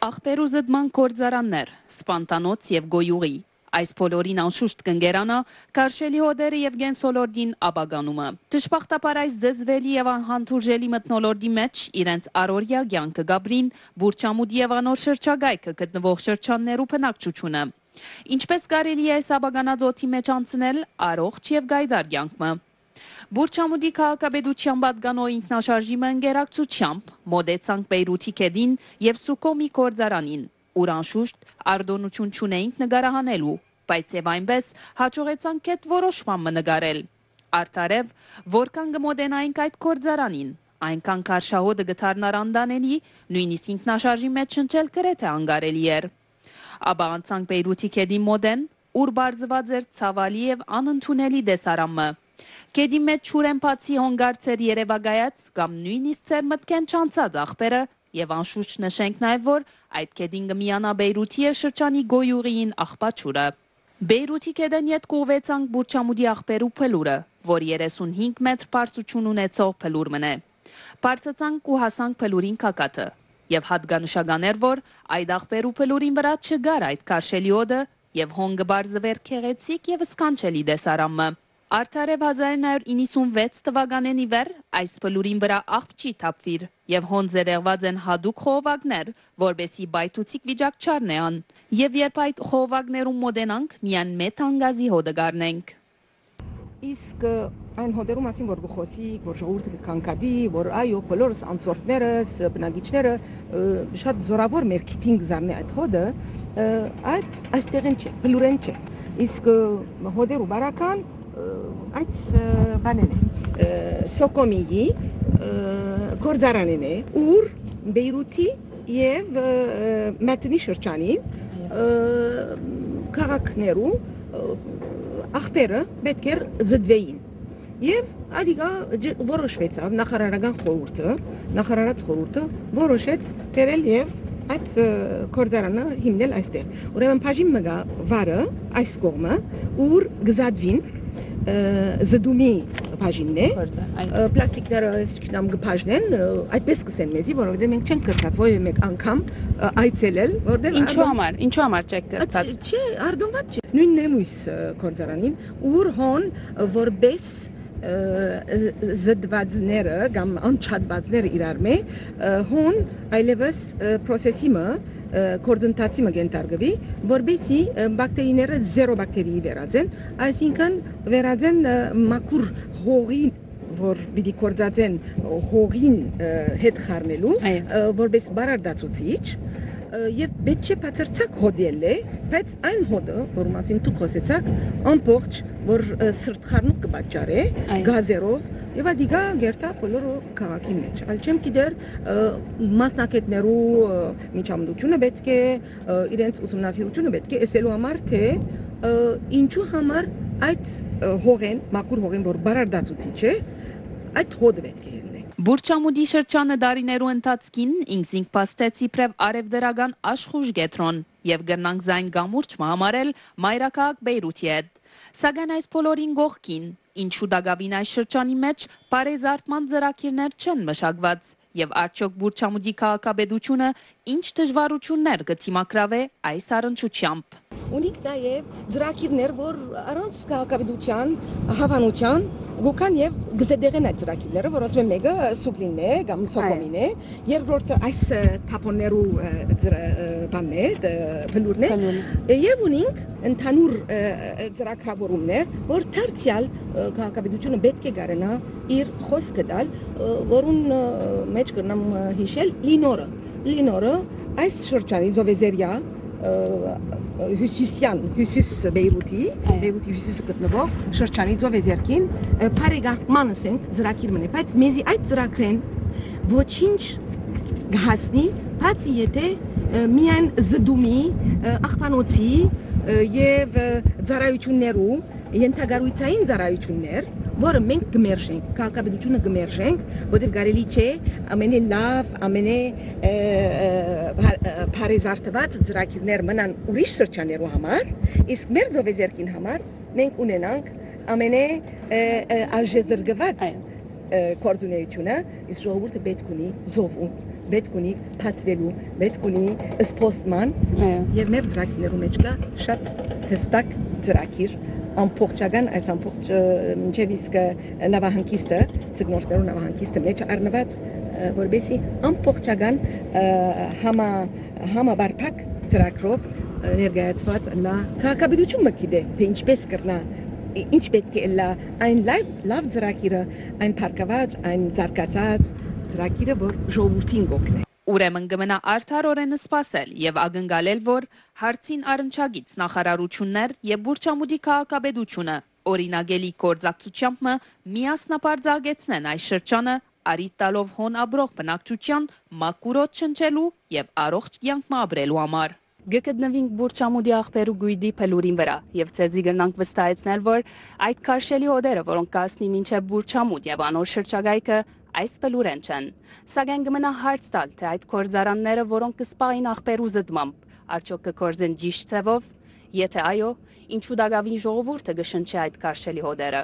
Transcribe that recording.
աղբեր ու զդման գործարաններ, սպանտանոց և գոյուղի։ Այս բոլորին անշուշտ կընկերանա Կարշելի հոդերը և գենսոլորդին աբագանումը։ Դժբախտաբար այս զզվելի և անհանդուրժելի մթնոլորդի մեջ իրենց առօրյա կյանքը գաբրին Բուրչամուդի և անոր շրջագայքը գտնվող շրջաններու բնակչությունը։ Ինչպես կարելի է այս աբագանած օդի մեջ անցնել առողջ և գայդար կյանքը։ Բուրչամուդի քաղաքապետության պատկանող ինքնաշարժիմը ընկերակցությամբ մոտեցանք Բեյրութի քեդին և Սուկոմի գործարանին, ուր անշուշտ արտոնություն չունեինք նկարահանելու, բայց եւ այնպես հաջողեցանք այդ որոշմանը նկարել։ Արդարև, որքան կմոտենայինք այդ գործարանին, այնքան քարշահոդը գթարնար անդանելի, նույնիսկ ինքնաշարժի մեջ շնչել գրեթե անկարելի էր։ Ապա անցանք Բեյրութի քեդի մոդեն, ուր բարձված էր ցավալի եւ անընդունելի տեսարանը։ Քեդի մեջ չուրեն բացի հոնգարցեր երևակայած կամ նույնիսկ ծեր մտքեն չանցած աղբերը եւ անշուշտ նշենք նաեւ, որ այդ քեդին կմիանա Բեյրութի շրջանի գոյուղին աղբաչուրը։ Բեյրութի քեդեն յետ կուղվեցանք Բուրչամուդի աղբերու փլուրը, որ 35 մետր բարձրություն ունեցող փլուր մնե։ Բարձրացանք ու հասանք փլուրին կակատը եւ հատկանշական էր, որ այդ աղբերու փլուրին վրա չգար այդ Կարշելի հոդը եւ հոնգը բարձվեր քեղեցիկ եւ սքանչելի տեսարանը։ Արդարև 1996 թվականին ի վեր այս փլուրին վրա աղբ չի թափվիր եւ հոն ձերեղված են հադուկ խողովակներ, որբեսի բայթուցիկ վիճակ չառնեան, եւ երբ այդ խողովակներում մոտենանք, միան մեթան գազի հոդը գարնենք։ Իսկ այն հոդերու մասին որ գխոսիկ, որ ժողովուրդը կանկադի, որ այո, բոլորս անցորդներս, բնակիչները շատ զորավոր մերքիթին գզարնի այդ հոդը, այստեղին չէ, փլուրեն չէ։ Իսկ հոդերու բարական այդ բանեն է, Սոկոմիի գործարանին է, ուր Բեյրութի և Մետնի շրջանին քաղաքներու աղբերը պետք էր զդվեին։ Եվ ադիգա որոշվեցավ նախարարած խորհուրդը որոշեց բերել և այդ գործարանը հիմնել այստեղ։ Ուրեմն բաժին մգա վարը այս կողմը, ուր գզադվին զդումի բաժինն է, պլաստիկները չնամ գբաժնեն, այդպես կսեն մեզի, որովհետև մենք չենք կրծած ոչ մեկ անգամ այցելել, որովհետև Ինչու համար չեք կրծած։ Չէ, արդյունավետ չէ։ Նույնն է մույս գործարանին, ուր հոն որպես զդվածները կամ անչադվածները իրար մե հոն այլևս պրոսեսիմը գործընթացի մգենտարգվի, որբեսի բակտերիները զերո բակտերիի վերածեն, այսինքն վերածեն մաքուր հողին, որ պիտի գործածեն հողին հետ խառնելու, որպես բարարդացուցիչ, եւ պետք չէ բացարձակ հոդել է, բայց այն հոդը, որ մասին դուք խոսեցաք, ամբողջ, որ սրտխառնուկ կպատճառե, գազերով, եւ ադիգա գերտա բոլոր քաղաքի մեջ։ Այլ չեմ գիտեր մասնակիցներու միջամտությունը պետք է իրենց ուսումնասիրությունը պետք է ասելու համար, թե ինչու համար այդ հողեն, մաքուր հողեն, որ բարարդացուցիչ է, այդ հոդը պետք է ելնի։ Բուրչամուդի շրջանը դարիներու ընթացքին ինքզինք փաստեց իբրև արևդրական աշխուժ գետրոն եւ գրնանք զայն գամուրջ համարել մայրաքաղաք Բեյրութի հետ։ Սակայն այս բոլորին գողքին, ինչու դագավին այս շրջանի մեջ բարեզարդման ծրագիրներ չեն մշակված եւ արդյոք Բուրչամուդի քաղաքապետությունը ինչ դժվարություններ կդիմակրավե այս առընչությամբ։ Ունիք նաև ծրագիրներ, որ առանց քաղաքապետության հավանության գոքան եւ գզդեղեն այդ ծրագիրները, որոնց մեկը Սուկլինն է կամ Սոկոմին է, երկրորդը այս թափոններու բանն է, փլուրն է, եւ ունենք ընդհանուր ծրագրավորումներ, որ դարձյալ քաղաքապետությունը պետք է գարենա իր խոսքը տալ, որուն մեջ կնամ հիշել Լինորը այս շրջանի Զովեզերիա հյուսիս Բեյրութի հյուսիսը գտնվող շրջանի Զովեզերքին բարեգարկման ասենք ծրագիր մնե, բայց մեզի այդ ծրագրեն ոչինչ գհասնի, բացի եթե միայն զդումի, աղբանոցի եւ ծառայություններու, ենթագարույցային ծառայություններ, որը մենք գմերժենք, քաղաքապետությունը գմերժենք, որտեղ կարելի չէ ամենե լավ, ամենե բարեզարդված ծրագիրներ մնան ուրիշ շրջաններու համար, իսկ մեր Զովեզերքին համար մենք ունենանք ամենե արժեզրկված գործունեությունը, իսկ ժողովուրդը պետք ունի զովում, պետք ունի փաթվելու, պետք ունի սպոստման եւ մեր ծրագիրներում մեջ կա շատ հստակ ծրագիր ամբողջական այս ամբողջ մինչև իսկ նավահանգիստը ցկնորներու նավահանգիստը մեջ առնված որբեսի ամբողջական համաբարփակ ծրագրով ներկայացված լա քաղաքաբիջությունը գիտե թե ինչպես կրնա ինչ պետք է լա այն լավ ծրագիրը այն փարկավաճ այն զարգացած ծրագիրը որ ժողովրդին կօգնի Ուրեմն կմնա արդարորեն սպասել եւ ակնկալել, որ հարցին առնչագից նախարարություններ եւ Բուրչամուդի քաղաքապետությունը օրինագելի գործակցությամբ միասնապար զարգացնեն այս շրջանը արիտ տալով հոն աբրող բնակչության մակուրոտ շնչելու եւ առողջ կյանք ապրելու համար։ Գկդնվինք Բուրչամուդի աղբերու գույդի փելուրին վրա եւ ցեզի գնանք վստահեցնել, որ այդ քարշելի հոդերը, որոնք կասնի մինչեւ Բուրչամուդ եւ անոր շրջագայքը այս փելուրեն չեն։ Սակայն կմնա հարց տալ, թե այդ կորզարանները, որոնք կսպային աղբերու զդմամբ, արդյոք կկորզեն ճիշտ ձևով, եթե այո, ինչու դակավին ժողովուրդը կշնչի այդ քարշելի հոդերը։